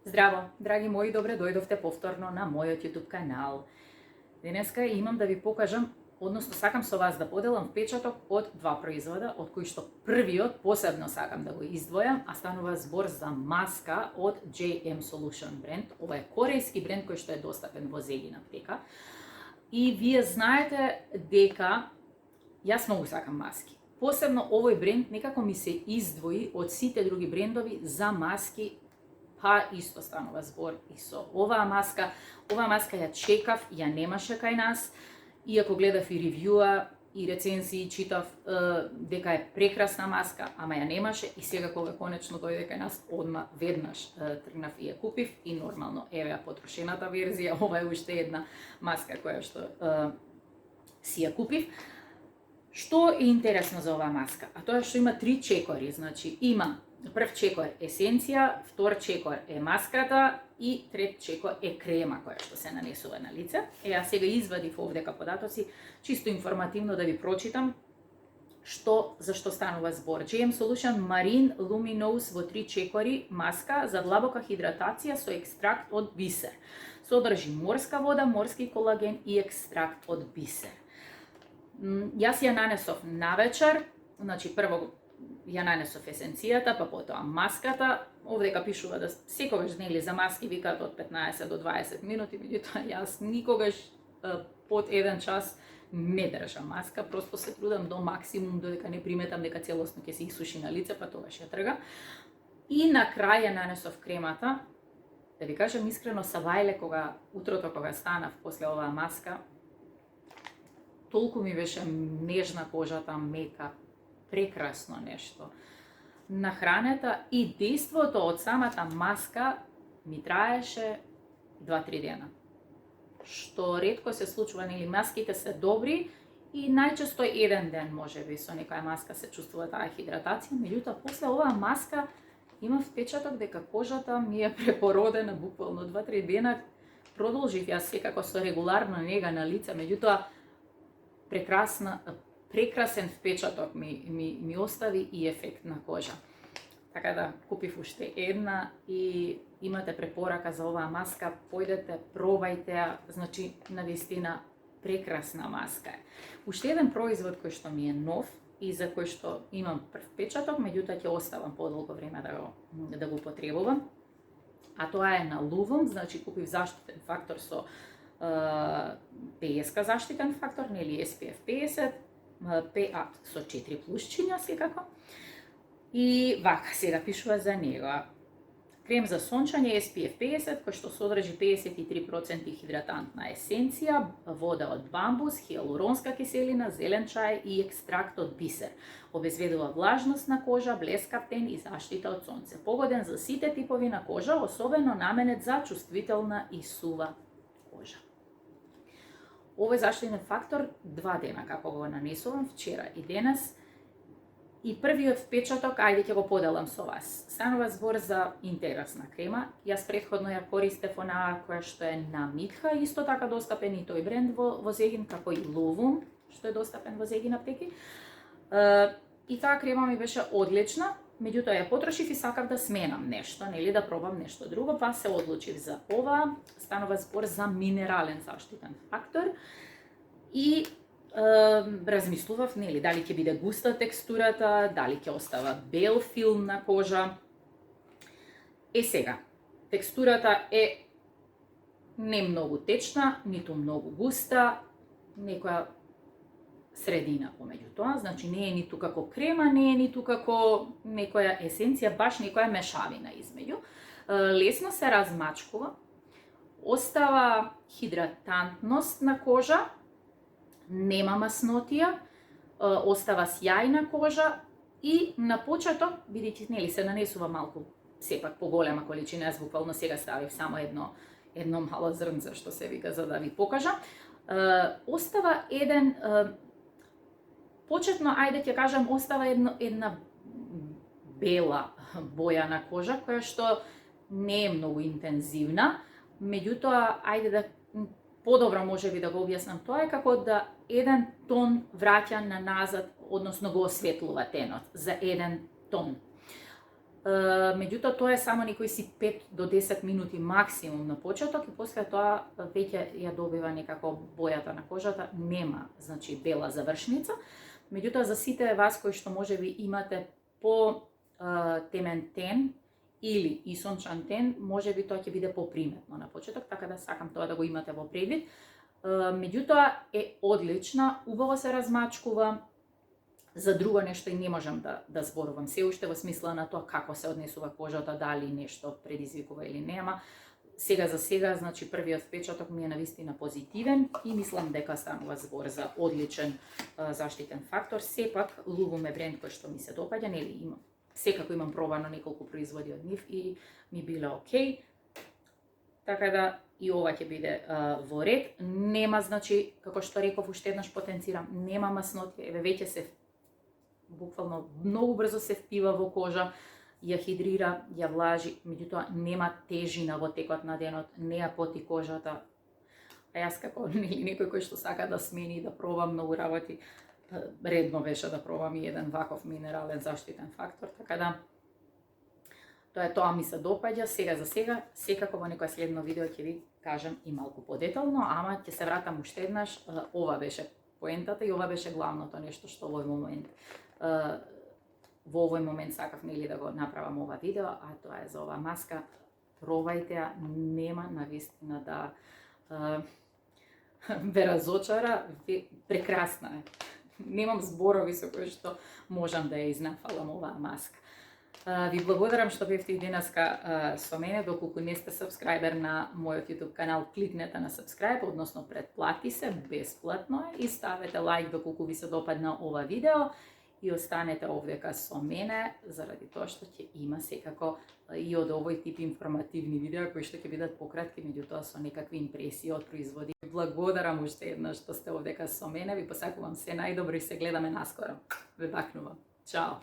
Здраво, драги мои, добре дојдовте повторно на мојот YouTube канал. Денеска имам да ви покажам, односно сакам со вас да поделам впечаток од два производа, од кои што првиот посебно сакам да го издвојам, а станува збор за маска од JM Solution бренд. Ова е корејски бренд кој што е достапен во Зегин аптека. И вие знаете дека јас многу сакам маски. Посебно овој бренд некако ми се издвои од сите други брендови за маски. Па исто станува збор и со оваа маска. Оваа маска ја чекав, ја немаше кај нас. Иако гледав и ревјуа и рецензии, читав дека е прекрасна маска, ама ја немаше и сега кога конечно дојде кај нас, одма веднаш тргнав и ја купив и нормално еве ја потрошената верзија. Ова е уште една маска која што си ја купив. Што е интересно за оваа маска? А тоа е што има три чекори, значи има прв чекор есенција, втор чекор е маската и трет чекор е крема која што се нанесува на лице. Ја сега извадив овдека податоци, чисто информативно да ви прочитам за што станува збор. JM Solution Marine Luminous во три чекори маска за длабока хидратација со екстракт од бисер. Содржи морска вода, морски колаген и екстракт од бисер. Јас ја нанесов навечер, значи прво ја нанесов есенцијата, па потоа маската. Овдека пишува да секогаш нели за маски викаат од 15 до 20 минути, меѓутоа јас никогаш под 1 час не држам маска, просто се трудам до максимум додека не приметам дека целосно ќе се исуши на лице, па тогаш ја тргам. И на крај ја нанесов кремата. Да ви кажам искрено, савајле кога утрото кога станав после оваа маска, толку ми беше нежна кожата, мека, прекрасно нешто. Нахранета и дејството од самата маска ми траеше 2-3 дена. Што ретко се случува, нели маските се добри и најчесто еден ден можеби со некоја маска се чувствува таа хидратација, меѓутоа после оваа маска имав впечаток дека кожата ми е препородена буквално 2-3 дена. Продолжив јас секако со регуларна нега на лице, меѓутоа прекрасен впечаток ми остави и ефектна кожа. Така да купив уште една и имате препорака за оваа маска, појдете, пробајте ја, значи навистина прекрасна маска е. Уште еден производ кој што ми е нов и за кој што имам прв впечаток, меѓутоа ќе оставам подолго време да го потребувам. А тоа е на Luvum, значи купив заштитен фактор со PSK заштитен фактор, нели SPF 50, PA со 4 плюсчиња секако. И вака сега пишува за него. Крем за сончање SPF 50, кој што содржи 53% хидратантна есенција, вода од бамбус, хиалуронска киселина, зелен чај и екстракт од бисер. Обезведува влажност на кожа, блескав тен и заштита од сонце. Погоден за сите типови на кожа, особено наменет за чувствителна и сува кожа. Овој заштитен фактор 2 дена како го нанесувам, вчера и денес. И првиот впечаток, ајде ќе го поделам со вас. Станува збор за интересна крема. Јас претходно ја користев онаа која што е на Митха, исто така достапен и тој бренд во Зегин, како и Luvum, што е достапен во Зегин аптеки. И таа крема ми беше одлична, меѓутоа ја потрошив и сакав да сменам нешто, нели да пробам нешто друго, па се одлучив за ова. Станува збор за минерален заштитен фактор. И размислував, нели, дали ќе биде густа текстурата, дали ќе остава бел филм на кожа. Сега, текстурата е не многу течна, ниту многу густа, некоја средина помеѓу тоа, значи не е ниту како крема, не е ниту како некоја есенција, баш некоја мешавина измеѓу. Лесно се размачкува, остава хидратантност на кожа, нема маснотија, остава сјајна кожа и на почеток, бидејќи нели се нанесува малку сепак поголема количина, јас буквално сега ставив само едно мало зрнце што се вика за да ви покажам. Остава еден почетно, ајде ќе кажам, остава една бела боја на кожа која што не е многу интензивна, меѓутоа ајде да подобро можеби да го објаснам, тоа е како да еден тон враќа на назад, односно го осветлува тенот за еден тон. Меѓутоа тоа е само некои си 5 до 10 минути максимум на почеток и после тоа веќе ја добива некако бојата на кожата, нема значи бела завршница. Меѓутоа за сите вас кои што можеби имате по темен тен или и сончан тен, можеби тоа ќе биде поприметно на почеток, така да сакам тоа да го имате во предвид. Меѓутоа е одлична, убаво се размачкува. За друго нешто и не можам да зборувам се уште во смисла на тоа како се однесува кожата, дали нешто предизвикува или нема. Сега за сега, значи првиот впечаток ми е навистина позитивен и мислам дека станува збор за одличен заштитен фактор. Сепак Лувум е бренд кој што ми се допаѓа, нели секако имам пробано неколку производи од нив и ми биле окей. Така да и ова ќе биде во ред. Нема, значи, како што реков, уште еднаш потенцирам, нема маснотија, еве веќе се буквално многу брзо се впива во кожа, ја хидрира, ја влажи, меѓутоа нема тежина во текот на денот, не ја поти кожата. А јас како некој кој што сака да смени и да пробам многу работи, редно беше да пробам и еден ваков минерален заштитен фактор, така да тоа ми се допаѓа. Сега за сега, секако во некој следно видео ќе ви кажам и малку подетално, ама ќе се вратам уште еднаш, ова беше поентата и ова беше главното нешто што во овој момент сакав нели да го направам ова видео, а тоа е за оваа маска. Пробајте ја, нема навистина да ве разочара, прекрасна е. Немам зборови со кои што можам да ја изнафалам оваа маска. Ви благодарам што бевте и денеска со мене. Доколку не сте сабскрајбер на мојот YouTube канал, кликнете на subscribe, односно претплати се, бесплатно е, и ставете лайк доколку ви се допадна ова видео и останете овдека со мене, заради тоа што ќе има секако и од овој тип информативни видеа кои што ќе бидат пократки, меѓутоа со некакви импресии од производи. Благодарам уште еднаш што сте овдека со мене, ви посакувам се најдобро и се гледаме наскоро. Ве бакнувам. Чао!